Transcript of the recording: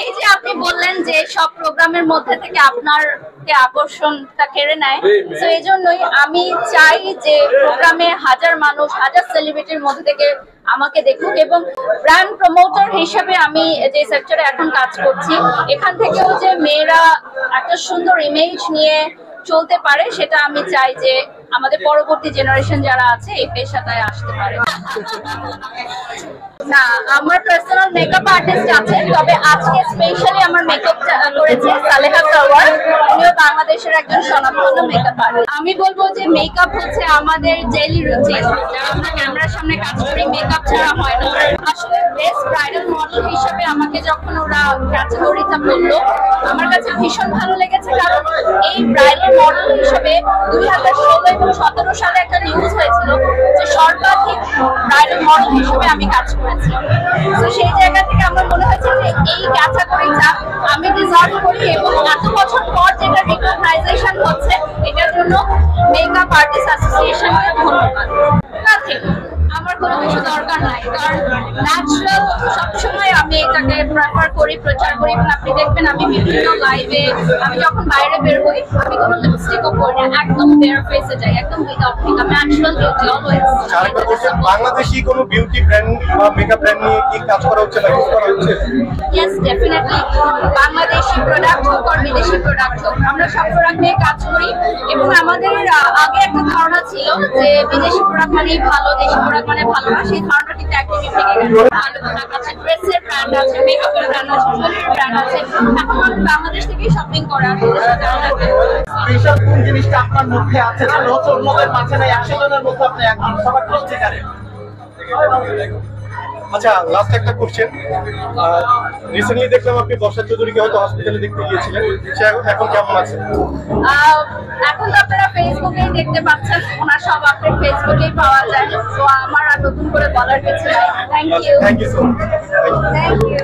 এই যে আপনি বললেন যে সব প্রোগ্রামের মধ্যে থেকে আপনারকে আকর্ষণটা কেড়ে নেয়, তো এই জন্যই আমি চাই যে প্রোগ্রামে হাজার মানুষ, হাজার সেলিব্রিটির মধ্যে থেকে আমাকে দেখুক, এবং ব্র্যান্ড প্রমোটার হিসেবে আমি যে সেক্টরে এখন কাজ করছি, এখান থেকেও যে মেয়েরা একটা সুন্দর ইমেজ নিয়ে চলতে পারে, সেটা আমি চাই যে আমাদের পরবর্তী জেনারেশন যারা আছে এই পেশাটায় আসতে পারে। না, আমার পার্সোনাল মেকআপ আর্টিস্ট আছে, তবে আজকে স্পেশালি আমার মেকআপ করেছে সালেহা সারওয়ার, উনিও বাংলাদেশের একজন স্বনামধন্য মেকআপ আর্টিস্ট। আমি বলবো যে মেকআপ হচ্ছে আমাদের ডেইলি রুটিন, যারা আমরা ক্যামেরার সামনে কাজ করি মেকআপ ছাড়া হয় না। আসলে বেস্ট ব্রাইডাল মডেল হিসেবে আমাকে যখন ওরা ক্যাটাগরিটা বললো, আমার কাছে ভীষণ ভালো লেগেছে, কারণ এই ব্রাইডাল মডেল হিসেবে 2016 এবং 17 সালে একটা নিউজ হয়েছিল যে সর্বাধিক ব্রাইডাল মডেল হিসেবে আমি কাজ করেছি। তো সেই জায়গা থেকে আমার মনে হয়েছে যে এই ক্যাটাগরিটা আমি ডিজার্ভ করি, এবং এত বছর পর যেটা রিকগনাইজেশন হচ্ছে, এটার জন্য মেকআপ আর্টিস্ট অ্যাসোসিয়েশনকে ধন্যবাদ। নাথিং, আমার কোনো কিছু দরকার নাই, কারণ ন্যাচারাল সবসময় আমি এটাকে প্রেফার করি, প্রচার করি। এবং আপনি দেখবেন আমি বিভিন্ন লাইভে, আমি যখন বাইরে বের হই, আমি কোনো লিপস্টিকও পরি না, একদম বেয়ার ফেসে যাই, একদম without makeup, natural beauty always. Bangladeshi কোনো বিউটি ব্র্যান্ড বা মেকআপ ব্র্যান্ড নিয়ে কি কাজ করা হচ্ছে না ইউজ করা হচ্ছে? Yes, definitely. বাংলাদেশি প্রোডাক্ট হোক আর বিদেশি প্রোডাক্ট হোক, আমরা সব প্রোডাক্ট নিয়ে কাজ করি, এবং আমাদের আগে একটা ধারণা ছিল যে বিদেশি প্রোডাক্ট মানেই ভালো, দেশি প্রোডাক্ট মানে ভালো না। সেই ধারণা কিন্তু একদমই ভেঙে গেছে। ভালো প্রোডাক্ট আছে, ড্রেসের ব্র্যান্ড আছে, মেকআপের ব্র্যান্ড আছে, জুয়েলারির ব্র্যান্ড আছে। এখন মানুষ বাংলাদেশ থেকেই শপিং করে, আর বিদেশে যাওয়া লাগবে। এইসব কোন জিনিসটা আপনার মধ্যে আছে যে নতুন মদের মাঝে নাই 100 জনের মধ্যে আপনি একজন সবার করতে পারেন? আচ্ছা, লাস্ট একটা কোশ্চেন। রিসেন্টলি দেখলাম আপনি বর্ষা চৌধুরীকে হয়তো হসপিটালে দেখতে গিয়েছিলেন, সে এখন কেমন আছে? এখন তো আপনারা ফেসবুকেই দেখতে পাচ্ছেন, ওনার সব আপডেট ফেসবুকেই পাওয়া যায়। তো আমার আর নতুন করে বলার কিছু নাই। Thank you. Thank you so much. Thank you.